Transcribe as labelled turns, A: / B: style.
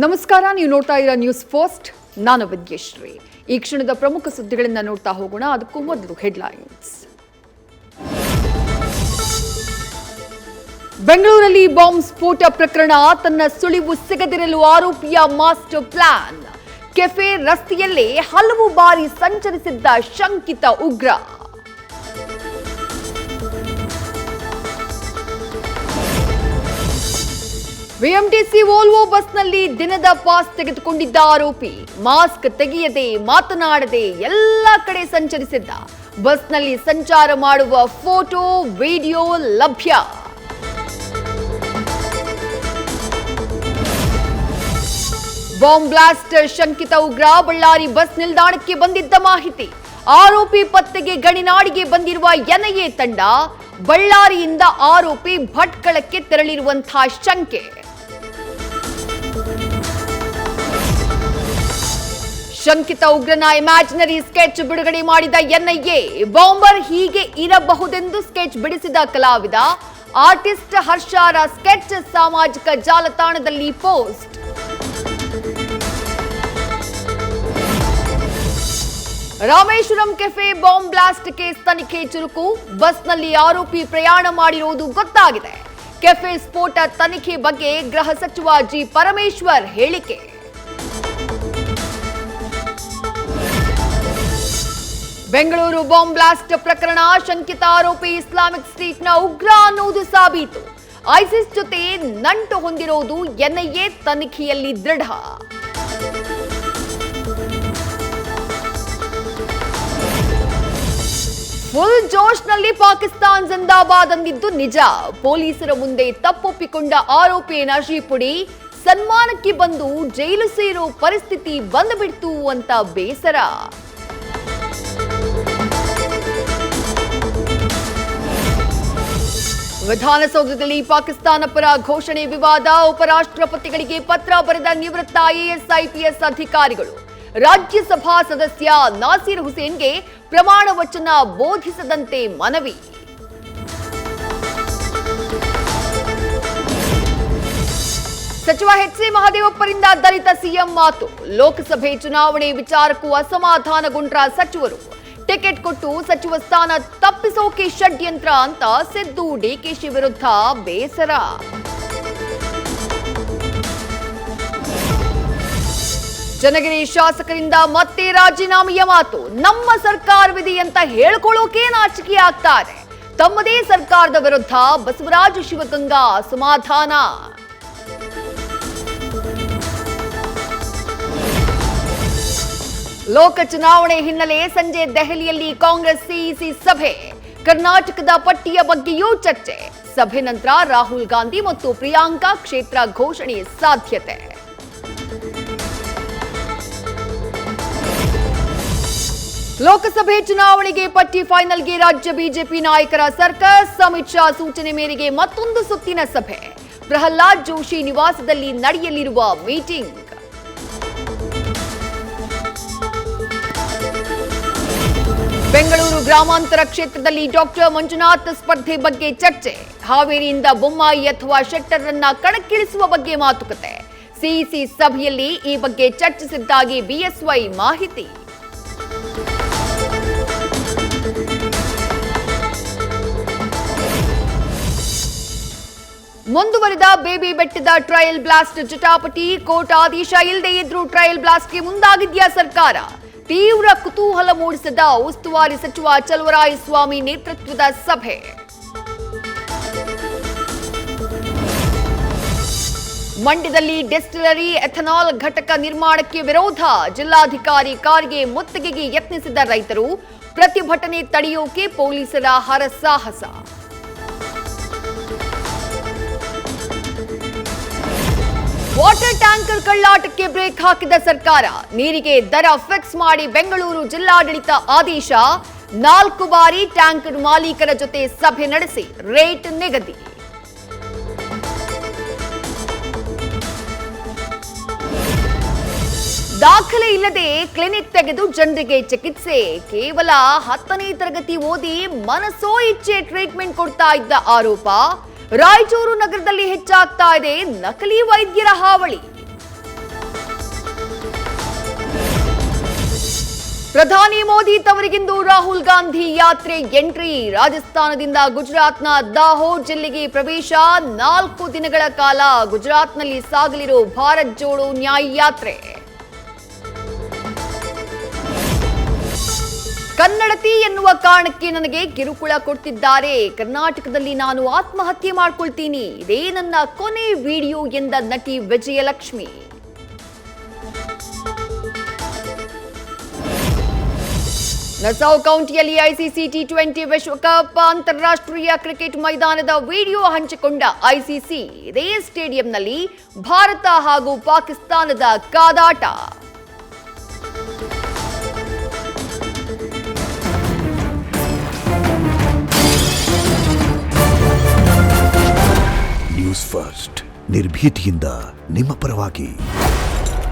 A: ನಮಸ್ಕಾರ, ನೀವು ನೋಡ್ತಾ ಇರೋ ನ್ಯೂಸ್ ಫಸ್ಟ್. ನಾನು ವಿದ್ಯಶ್ರೀ. ಈ ಕ್ಷಣದ ಪ್ರಮುಖ ಸುದ್ದಿಗಳನ್ನ ನೋಡ್ತಾ ಹೋಗೋಣ. ಅದಕ್ಕೂ ಮೊದಲು ಹೆಡ್ಲೈನ್ಸ್. ಬೆಂಗಳೂರಲ್ಲಿ ಬಾಂಬ್ ಸ್ಫೋಟ ಪ್ರಕರಣ, ತನ್ನ ಸುಳಿವು ಸಿಗದಿರಲು ಆರೋಪಿಯ ಮಾಸ್ಟರ್ ಪ್ಲಾನ್. ಕೆಫೆ ರಸ್ತೆಯಲ್ಲೇ ಹಲವು ಬಾರಿ ಸಂಚರಿಸಿದ್ದ ಶಂಕಿತ ಉಗ್ರ. ಬಿಎಂಟಿಸಿ ವೋಲ್ವೋ ಬಸ್ನಲ್ಲಿ ದಿನದ ಪಾಸ್ ತೆಗೆದುಕೊಂಡಿದ್ದ ಆರೋಪಿ ಮಾಸ್ಕ್ ತೆಗೆಯದೆ, ಮಾತನಾಡದೆ ಎಲ್ಲ ಕಡೆ ಸಂಚರಿಸಿದ್ದ. ಬಸ್ನಲ್ಲಿ ಸಂಚಾರ ಮಾಡುವ ಫೋಟೋ, ವಿಡಿಯೋ ಲಭ್ಯ. ಬಾಂಬ್ ಬ್ಲಾಸ್ಟ್ ಶಂಕಿತ ಉಗ್ರ ಬಳ್ಳಾರಿ ಬಸ್ ನಿಲ್ದಾಣಕ್ಕೆ ಬಂದಿದ್ದ ಮಾಹಿತಿ. ಆರೋಪಿ ಪತ್ತೆಗೆ ಗಣಿನಾಡಿಗೆ ಬಂದಿರುವ ಎನ್ಐಎ ತಂಡ. ಬಳ್ಳಾರಿಯಿಂದ ಆರೋಪಿ ಭಟ್ಕಳಕ್ಕೆ ತೆರಳಿರುವಂತಹ ಶಂಕೆ. ಶಂಕಿತ ಉಗ್ರನ ಇಮ್ಯಾಜಿನರಿ ಸ್ಕೆಚ್ ಬಿಡುಗಡೆ ಮಾಡಿದ ಎನ್ಐಎ. ಬಾಂಬರ್ ಹೀಗೆ ಇರಬಹುದೆಂದು ಸ್ಕೆಚ್ ಬಿಡಿಸಿದ ಕಲಾವಿದ ಆರ್ಟಿಸ್ಟ್ ಹರ್ಷಾರ ಸ್ಕೆಚ್ ಸಾಮಾಜಿಕ ಜಾಲತಾಣದಲ್ಲಿ post. Rameshwaram cafe bomb blast case ತನಿಖೆ ಚುರುಕು. ಬಸ್ನಲ್ಲಿ ಆರೋಪಿ ಪ್ರಯಾಣ ಮಾಡಿರುವುದು ಗೊತ್ತಾಗಿದೆ. ಕೆಫೆ ಸ್ಫೋಟ ತನಿಖೆ ಬಗ್ಗೆ ಗೃಹ ಸಚಿವ ಜಿ ಪರಮೇಶ್ವರ್ ಹೇಳಿಕೆ. ಬೆಂಗಳೂರು ಬಾಂಬ್ ಬ್ಲಾಸ್ಟ್ ಪ್ರಕರಣ, ಶಂಕಿತ ಆರೋಪಿ ಇಸ್ಲಾಮಿಕ್ ಸ್ಟೇಟ್ನ ಉಗ್ರ ಅನ್ನುವುದು ಸಾಬೀತು. ಐಸಿಸ್ ಜೊತೆ ನಂಟು ಹೊಂದಿರುವುದು ಎನ್ಐಎ ತನಿಖೆಯಲ್ಲಿ ದೃಢ. ಫುಲ್ ಜೋಶ್ನಲ್ಲಿ ಪಾಕಿಸ್ತಾನ್ ಜಿಂದಾಬಾದ್ ಅಂದಿದ್ದು ನಿಜ. ಪೊಲೀಸರ ಮುಂದೆ ತಪ್ಪೊಪ್ಪಿಕೊಂಡ ಆರೋಪಿ ನಶೀಪುಡಿ ಸನ್ಮಾನಕ್ಕೆ ಬಂದು ಜೈಲು ಸೇರೋ ಪರಿಸ್ಥಿತಿ ಬಂದುಬಿಡ್ತು ಅಂತ ಬೇಸರ. ವಿಧಾನಸೌಧದಲ್ಲಿ ಪಾಕಿಸ್ತಾನ ಪರ ಘೋಷಣೆ ವಿವಾದ. ಉಪರಾಷ್ಟ್ರಪತಿಗಳಿಗೆ ಪತ್ರ ಬರೆದ ನಿವೃತ್ತ ಐಎಎಸ್ ಐಪಿಎಸ್ ಅಧಿಕಾರಿಗಳು. ರಾಜ್ಯಸಭಾ ಸದಸ್ಯ ನಾಸೀರ್ ಹುಸೇನ್ಗೆ ಪ್ರಮಾಣ ವಚನ ಬೋಧಿಸದಂತೆ ಮನವಿ. ಸಚಿವ ಎಚ್.ಸಿ. ಮಹದೇವಪ್ಪರಿಂದ ದಲಿತ ಸಿಎಂ ಮಾತು. ಲೋಕಸಭೆ ಚುನಾವಣೆ ವಿಚಾರಕ್ಕೂ ಅಸಮಾಧಾನಗೊಂಡ ಸಚಿವರು. ಟಿಕೆಟ್ ಕೊಟ್ಟು ಸಚಿವ ಸ್ಥಾನ ತಪ್ಪಿಸೋಕೆ ಷಡ್ಯಂತ್ರ ಅಂತ ಸಿದ್ದು ಡಿಕೆಶಿ ವಿರುದ್ಧ ಬೇಸರ. ಜನಗಿರಿ ಶಾಸಕರಿಂದ ಮತ್ತೆ ರಾಜೀನಾಮೆಯ ಮಾತು. ನಮ್ಮ ಸರ್ಕಾರವಿದೆ ಅಂತ ಹೇಳ್ಕೊಳ್ಳೋಕೆ ನಾಚಿಕೆ ಆಗ್ತಾರೆ. ತಮ್ಮದೇ ಸರ್ಕಾರದ ವಿರುದ್ಧ ಬಸವರಾಜ ಶಿವಗಂಗಾ ಅಸಮಾಧಾನ. ಲೋಕ ಚುನಾವಣೆ ಹಿನ್ನೆಲೆ ಸಂಜೆ ದೆಹಲಿಯಲ್ಲಿ ಕಾಂಗ್ರೆಸ್ ಸಿಇಸಿ ಸಭೆ. ಕರ್ನಾಟಕದ ಪಟ್ಟಿಯ ಬಗ್ಗೆಯೂ ಚರ್ಚೆ. ಸಭೆ ನಂತರ ರಾಹುಲ್ ಗಾಂಧಿ ಮತ್ತು ಪ್ರಿಯಾಂಕಾ ಕ್ಷೇತ್ರ ಘೋಷಣೆ ಸಾಧ್ಯತೆ. ಲೋಕಸಭೆ ಚುನಾವಣೆಗೆ ಪಟ್ಟಿ ಫೈನಲ್ಗೆ ರಾಜ್ಯ ಬಿಜೆಪಿ ನಾಯಕರ ಸರ್ಕಸ್. ಅಮಿತ್ ಶಾ ಸೂಚನೆ ಮೇರೆಗೆ ಮತ್ತೊಂದು ಸುತ್ತಿನ ಸಭೆ. ಪ್ರಹ್ಲಾದ್ ಜೋಶಿ ನಿವಾಸದಲ್ಲಿ ನಡೆಯಲಿರುವ ಮೀಟಿಂಗ್. ಬೆಂಗಳೂರು ಗ್ರಾಮಾಂತರ ಕ್ಷೇತ್ರದಲ್ಲಿ ಡಾಕ್ಟರ್ ಮಂಜುನಾಥ್ ಸ್ಪರ್ಧೆ ಬಗ್ಗೆ ಚರ್ಚೆ. ಹಾವೇರಿಯಿಂದ ಬೊಮ್ಮಾಯಿ ಅಥವಾ ಶೆಟ್ಟರ್ರನ್ನ ಕಣಕ್ಕಿಳಿಸುವ ಬಗ್ಗೆ ಮಾತುಕತೆ. ಸಿಇಸಿ ಸಭೆಯಲ್ಲಿ ಈ ಬಗ್ಗೆ ಚರ್ಚಿಸಿದ್ದಾಗಿ ಬಿಎಸ್ವೈ ಮಾಹಿತಿ. ಮುಂದುವರಿದ ಬೇಬಿ ಬೆಟ್ಟದ ಟ್ರಯಲ್ ಬ್ಲಾಸ್ಟ್ ಜಟಾಪಟಿ. ಕೋರ್ಟ್ ಆದೇಶ ಇಲ್ಲದೆ ಇದ್ರೂ ಟ್ರಯಲ್ ಬ್ಲಾಸ್ಟ್ಗೆ ಮುಂದಾಗಿದ್ಯಾ ಸರ್ಕಾರ? ತೀವ್ರ ಕುತೂಹಲ ಮೂಡಿಸಿದ ಉಸ್ತುವಾರಿ ಸಚಿವ ಚಲುವರಾಯಸ್ವಾಮಿ ನೇತೃತ್ವದ ಸಭೆ. ಮಂಡ್ಯದಲ್ಲಿ ಡಿಸ್ಟಿಲರಿ ಎಥನಾಲ್ ಘಟಕ ನಿರ್ಮಾಣಕ್ಕೆ ವಿರೋಧ. ಜಿಲ್ಲಾಧಿಕಾರಿ ಕಾರಿಗೆ ಮುತ್ತಿಗೆಗೆ ಯತ್ನಿಸಿದ ರೈತರು. ಪ್ರತಿಭಟನೆ ತಡೆಯೋಕೆ ಪೊಲೀಸರ ಹರಸಾಹಸ. ವಾಟರ್ ಟ್ಯಾಂಕರ್ ಕಳ್ಳಾಟಕ್ಕೆ ಬ್ರೇಕ್ ಹಾಕಿದ ಸರ್ಕಾರ. ನೀರಿಗೆ ದರ ಫಿಕ್ಸ್ ಮಾಡಿ ಬೆಂಗಳೂರು ಜಿಲ್ಲಾಡಳಿತ ಆದೇಶ. 4 ಬಾರಿ ಟ್ಯಾಂಕರ್ ಮಾಲೀಕರ ಜೊತೆ ಸಭೆ ನಡೆಸಿ ರೇಟ್ ನಿಗದಿ. ದಾಖಲೆ ಇಲ್ಲದೆ ಕ್ಲಿನಿಕ್ ತೆಗೆದು ಜನರಿಗೆ ಚಿಕಿತ್ಸೆ. ಕೇವಲ 10ನೇ ತರಗತಿ ಓದಿ ಮನಸೋ ಇಚ್ಛೆ ಟ್ರೀಟ್ಮೆಂಟ್ ಕೊಡ್ತಾ ಇದ್ದ ಆರೋಪ. ರಾಯಚೂರು ನಗರದಲ್ಲಿ ಹೆಚ್ಚಾಗ್ತಾ ಇದೆ ನಕಲಿ ವೈದ್ಯರ ಹಾವಳಿ. ಪ್ರಧಾನಿ ಮೋದಿ ತವರಿಗಿಂದು ರಾಹುಲ್ ಗಾಂಧಿ ಯಾತ್ರೆ ಎಂಟ್ರಿ. ರಾಜಸ್ಥಾನದಿಂದ ಗುಜರಾತ್ನ ದಾಹೋದ್ ಜಿಲ್ಲೆಗೆ ಪ್ರವೇಶ. 4 ದಿನಗಳ ಕಾಲ ಗುಜರಾತ್ನಲ್ಲಿ ಸಾಗಲಿರೋ ಭಾರತ್ ಜೋಡೋ ನ್ಯಾಯ ಯಾತ್ರೆ. ಕನ್ನಡತಿ ಎನ್ನುವ ಕಾರಣಕ್ಕೆ ನನಗೆ ಕಿರುಕುಳ ಕೊಡ್ತಿದ್ದಾರೆ. ಕರ್ನಾಟಕದಲ್ಲಿ ನಾನು ಆತ್ಮಹತ್ಯೆ ಮಾಡ್ಕೊಳ್ತೀನಿ. ಇದೇ ನನ್ನ ಕೊನೆ ವಿಡಿಯೋ ಎಂದ ನಟಿ ವಿಜಯಲಕ್ಷ್ಮಿ. ನಸೌ ಕೌಂಟಿಯಲ್ಲಿ ಐಸಿಸಿ ಟಿ20 ವಿಶ್ವಕಪ್ ಅಂತಾರಾಷ್ಟ್ರೀಯ ಕ್ರಿಕೆಟ್ ಮೈದಾನದ ವಿಡಿಯೋ ಹಂಚಿಕೊಂಡ ಐಸಿಸಿ. ಇದೇ ಸ್ಟೇಡಿಯಂನಲ್ಲಿ ಭಾರತ ಹಾಗೂ ಪಾಕಿಸ್ತಾನದ ಕಾದಾಟ.
B: ನ್ಯೂಸ್ ಫಸ್ಟ್ ನಿರ್ಭೀತಿಯಿಂದ ನಿಮ್ಮ ಪರವಾಗಿ.